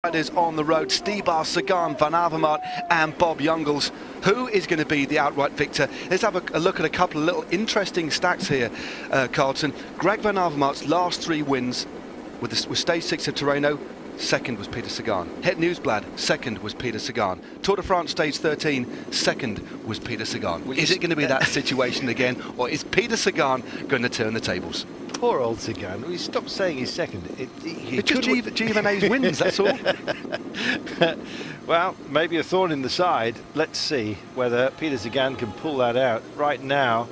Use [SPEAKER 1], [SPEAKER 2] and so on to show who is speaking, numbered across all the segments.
[SPEAKER 1] Riders on the road, Stybar, Sagan, Van Avermaet and Bob Jungels. Who is going to be the outright victor? Let's have a look at a couple of little interesting stats here, Carlton. Greg Van Avermaet's last 3 wins with Stage 6 of Tirreno, second was Peter Sagan. Het Nieuwsblad, second was Peter Sagan. Tour de France Stage 13, second was Peter Sagan. Is it going to be that situation again, or is Peter Sagan going to turn the tables?
[SPEAKER 2] Poor old Sagan. We stopped saying he's second.
[SPEAKER 1] It's just Giovanet's wins, that's all.
[SPEAKER 2] Well, maybe a thorn in the side. Let's see whether Peter Sagan can pull that out. Right now,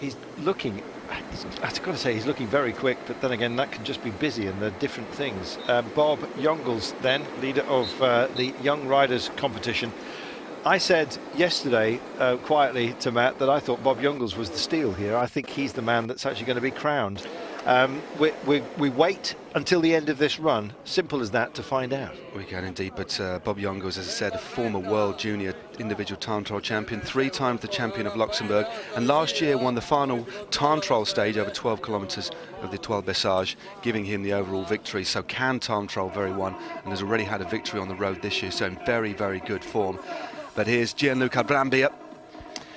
[SPEAKER 2] he's looking, I've got to say, he's looking very quick, but then again, that can just be busy and they're different things. Bob Jungels, then, leader of the Young Riders competition. I said yesterday, quietly to Matt, that I thought Bob Jungels was the steal here. I think he's the man that's actually going to be crowned. We wait until the end of this run, simple as that, to find out.
[SPEAKER 1] We can indeed, but Bob Jungels, as I said, a former world junior individual time trial champion, 3 times the champion of Luxembourg, and last year won the final time trial stage over 12 kilometres of the Étoile Bessage, giving him the overall victory. So can time trial very well, and has already had a victory on the road this year, so in very, very good form. But here's Gianluca Brambilla,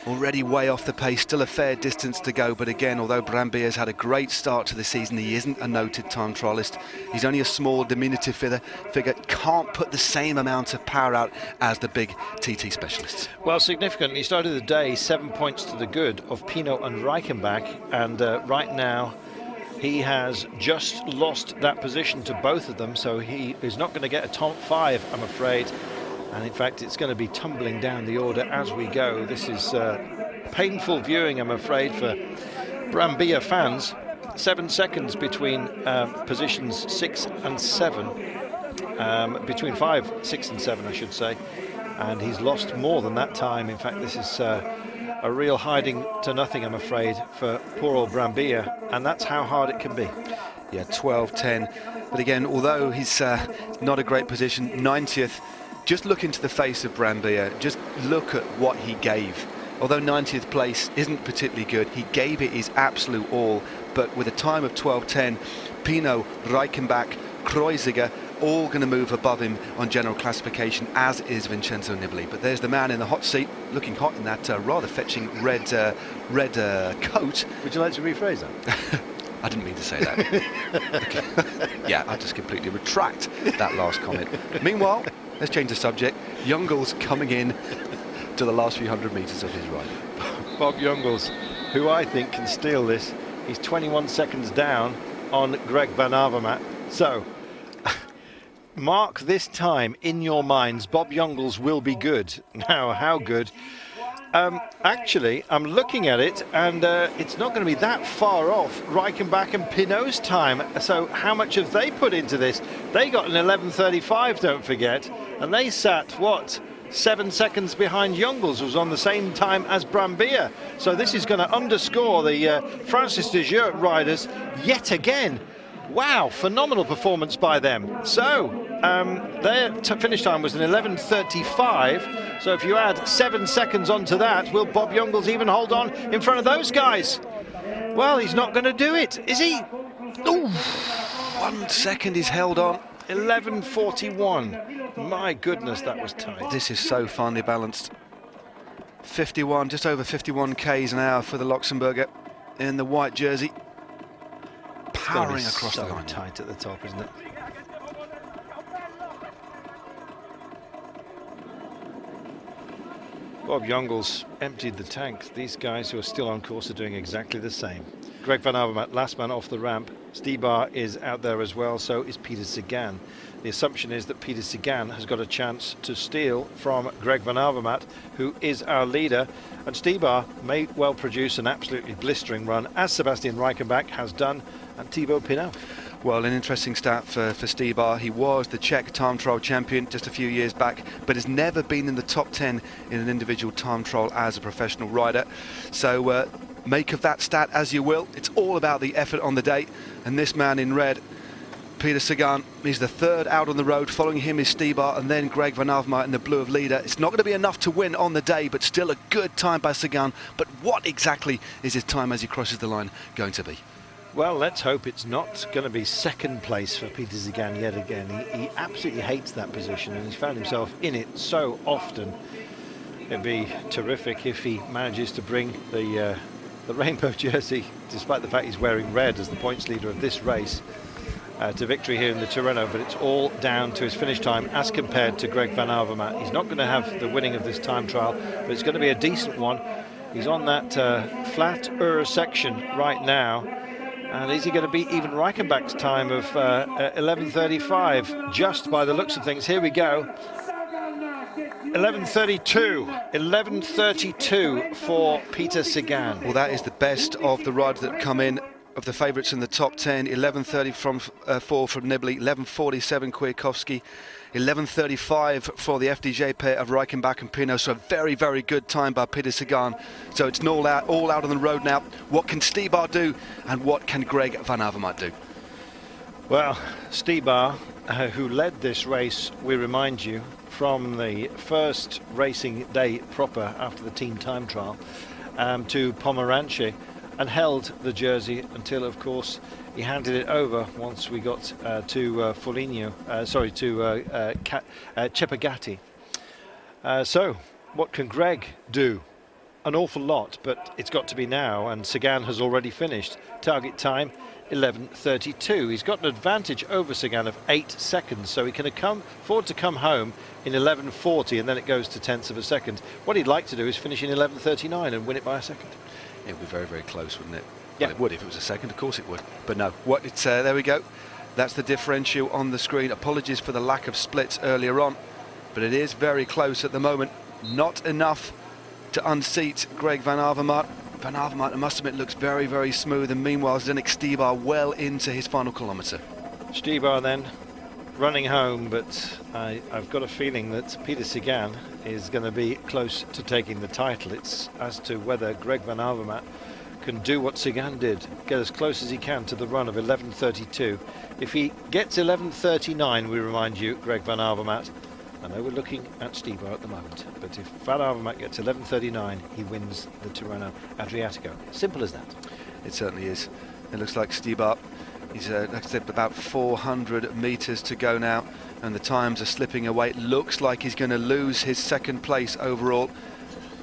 [SPEAKER 1] already way off the pace, still a fair distance to go. But again, although Brambilla's had a great start to the season, he isn't a noted time trialist. He's only a small, diminutive figure, can't put the same amount of power out as the big TT specialists.
[SPEAKER 2] Well, significantly, he started the day 7 points to the good of Pinot and Reichenbach, and right now he has just lost that position to both of them, so he is not going to get a top 5, I'm afraid. And in fact, it's going to be tumbling down the order as we go. This is painful viewing, I'm afraid, for Brambilla fans. 7 seconds between positions 6 and 7. Between 5, 6 and 7, I should say. And he's lost more than that time. In fact, this is a real hiding to nothing, I'm afraid, for poor old Brambilla. And that's how hard it can be.
[SPEAKER 1] Yeah, 12-10. But again, although he's not a great position, 90th, just look into the face of Brambilla, just look at what he gave. Although 90th place isn't particularly good, he gave it his absolute all, but with a time of 12-10, Pinot, Reichenbach, Kreuziger, all going to move above him on general classification, as is Vincenzo Nibali. But there's the man in the hot seat, looking hot in that rather fetching red coat.
[SPEAKER 2] Would you like to rephrase that?
[SPEAKER 1] I didn't mean to say that. Yeah, I just completely retract that last comment. Meanwhile, let's change the subject. Jungels coming in to the last few hundred metres of his ride.
[SPEAKER 2] Bob Jungels, who I think can steal this. He's 21 seconds down on Greg Van Avermaet. So, mark this time in your minds. Bob Jungels will be good. Now, how good? Actually, I'm looking at it, and it's not going to be that far off Reichenbach and Pinot's time. So how much have they put into this? They got an 11:35, don't forget, and they sat, what, 7 seconds behind Jungels, who was on the same time as Brambilla. So this is going to underscore the Francis de Jure riders yet again. Wow, phenomenal performance by them. So their finish time was an 11:35. So if you add 7 seconds onto that, will Bob Jungels even hold on in front of those guys? Well, he's not going to do it, is he? Ooh.
[SPEAKER 1] 1 second he's held on.
[SPEAKER 2] 11:41. My goodness, that was tight.
[SPEAKER 1] This is so finely balanced. 51, just over 51 k's an hour for the Luxembourger in the white jersey. Powering across the line.
[SPEAKER 2] Tight at the top, isn't it? Bob Jungels emptied the tank. These guys who are still on course are doing exactly the same. Greg Van Avermaet, last man off the ramp. Stybar is out there as well, so is Peter Sagan. The assumption is that Peter Sagan has got a chance to steal from Greg Van Avermaet, who is our leader. And Stybar may well produce an absolutely blistering run, as Sebastian Reichenbach has done, and Thibaut Pinot.
[SPEAKER 1] Well, an interesting stat for Stybar. He was the Czech time trial champion just a few years back, but has never been in the top 10 in an individual time trial as a professional rider. So make of that stat as you will. It's all about the effort on the day. And this man in red, Peter Sagan, he's the 3rd out on the road. Following him is Stybar, and then Greg Van Avermaet in the blue of leader. It's not going to be enough to win on the day, but still a good time by Sagan. But what exactly is his time as he crosses the line going to be?
[SPEAKER 2] Well, let's hope it's not going to be second place for Peter Sagan yet again. He absolutely hates that position, and he's found himself in it so often. It'd be terrific if he manages to bring the rainbow jersey, despite the fact he's wearing red as the points leader of this race, to victory here in the Tirreno. But it's all down to his finish time as compared to Greg Van Avermaet. He's not going to have the winning of this time trial, but it's going to be a decent one. He's on that flat section right now. And is he going to beat even Reichenbach's time of 11:35, just by the looks of things? Here we go. 11:32 for Peter Sagan.
[SPEAKER 1] Well, that is the best of the riders that come in, of the favourites in the top 10. 11:30 from 4 from Nibali, 11:47 Kwiatkowski, 11:35 for the FDJ pair of Reichenbach and Pinot. So a very, very good time by Peter Sagan. So it's all out on the road now. What can Stybar do, and what can Greg Van Avermaet do?
[SPEAKER 2] Well, Stybar, who led this race, we remind you, from the first racing day proper after the team time trial to Pomeranze, and held the jersey until, of course, he handed it over once we got to Chepagatti. So what can Greg do? An awful lot, but it's got to be now, and Sagan has already finished. Target time 11:32. He's got an advantage over Sagan of 8 seconds, so he can afford to come home in 11:40, and then it goes to tenths of a second. What he'd like to do is finish in 11:39 and win it by a second.
[SPEAKER 1] It would be very, very close, wouldn't it?
[SPEAKER 2] Yeah,
[SPEAKER 1] well, it would if it was a second. Of course it would. But no. There we go. That's the differential on the screen. Apologies for the lack of splits earlier on, but it is very close at the moment. Not enough to unseat Greg Van Avermaet. Van Avermaet, I must admit, looks very, very smooth, and meanwhile Zdeněk Stybar well into his final kilometre.
[SPEAKER 2] Stybar then running home, but I've got a feeling that Peter Sagan is going to be close to taking the title. It's as to whether Greg Van Avermaet can do what Sagan did, get as close as he can to the run of 11:32. If he gets 11:39, we remind you, Greg Van Avermaet, I know we're looking at Stybar at the moment, but if Van Avermaet gets 11:39, he wins the Tirreno Adriatico. Simple as that.
[SPEAKER 1] It certainly is. It looks like Stybar, he's, like I said, about 400 metres to go now, and the times are slipping away. It looks like he's going to lose his second place overall.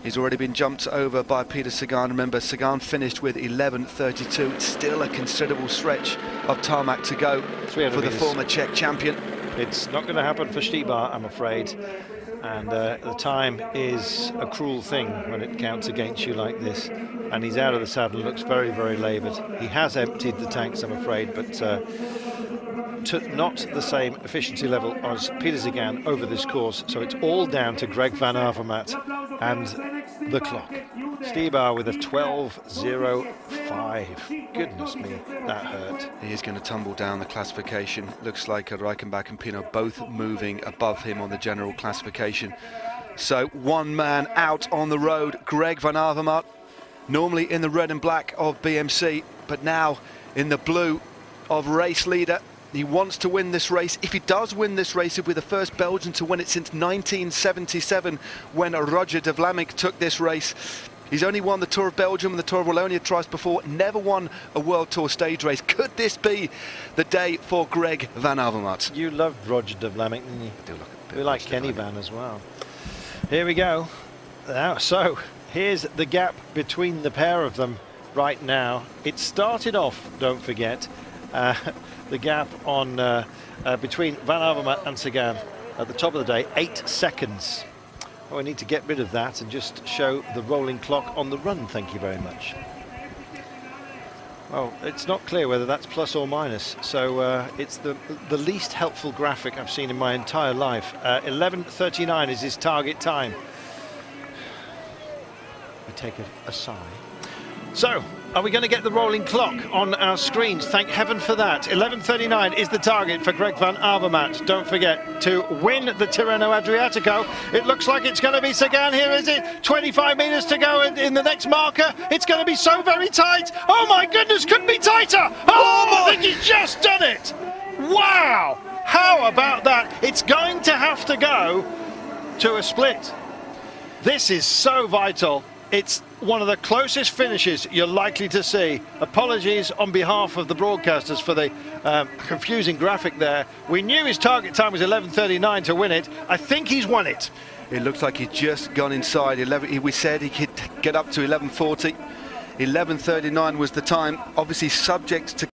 [SPEAKER 1] He's already been jumped over by Peter Sagan. Remember, Sagan finished with 11:32. It's still a considerable stretch of tarmac to go for the former Czech champion.
[SPEAKER 2] It's not going to happen for Stybar, I'm afraid. And the time is a cruel thing when it counts against you like this. And he's out of the saddle, looks very, very laboured. He has emptied the tanks, I'm afraid, but not the same efficiency level as Peter Sagan over this course. So it's all down to Greg Van Avermaet and the clock. Stybar with a 12:05. Goodness me, that hurt.
[SPEAKER 1] He is going to tumble down the classification. Looks like Reichenbach and Pinot both moving above him on the general classification. So one man out on the road, Greg Van Avermaet, normally in the red and black of BMC, but now in the blue of race leader. He wants to win this race. If he does win this race, he'll be the first Belgian to win it since 1977, when Roger de Vlaeminck took this race. He's only won the Tour of Belgium and the Tour of Wallonia twice before, never won a World Tour stage race. Could this be the day for Greg Van Avermaet?
[SPEAKER 2] You loved Roger de Vlaeminck, didn't you?
[SPEAKER 1] I do look a bit.
[SPEAKER 2] We like Kenny Van as well. Here we go. Now, so here's the gap between the pair of them right now. It started off, don't forget, the gap on between Van Avermaet and Sagan at the top of the day, 8 seconds. Oh, we need to get rid of that and just show the rolling clock on the run, thank you very much. Well, it's not clear whether that's plus or minus, so it's the least helpful graphic I've seen in my entire life. 11:39 is his target time. We take a sigh. So, are we going to get the rolling clock on our screens? Thank heaven for that. 11:39 is the target for Greg Van Avermaet. Don't forget to win the Tirreno Adriatico. It looks like it's going to be Sagan here, is it? 25 metres to go in the next marker. It's going to be so very tight. Oh my goodness, couldn't be tighter. Oh, I think he's just done it. Wow. How about that? It's going to have to go to a split. This is so vital. It's one of the closest finishes you're likely to see. Apologies on behalf of the broadcasters for the confusing graphic there. We knew his target time was 11:39 to win it. I think he's won it.
[SPEAKER 1] It looks like he's just gone inside 11. We said he could get up to 11:40. 11:39 was the time, obviously subject to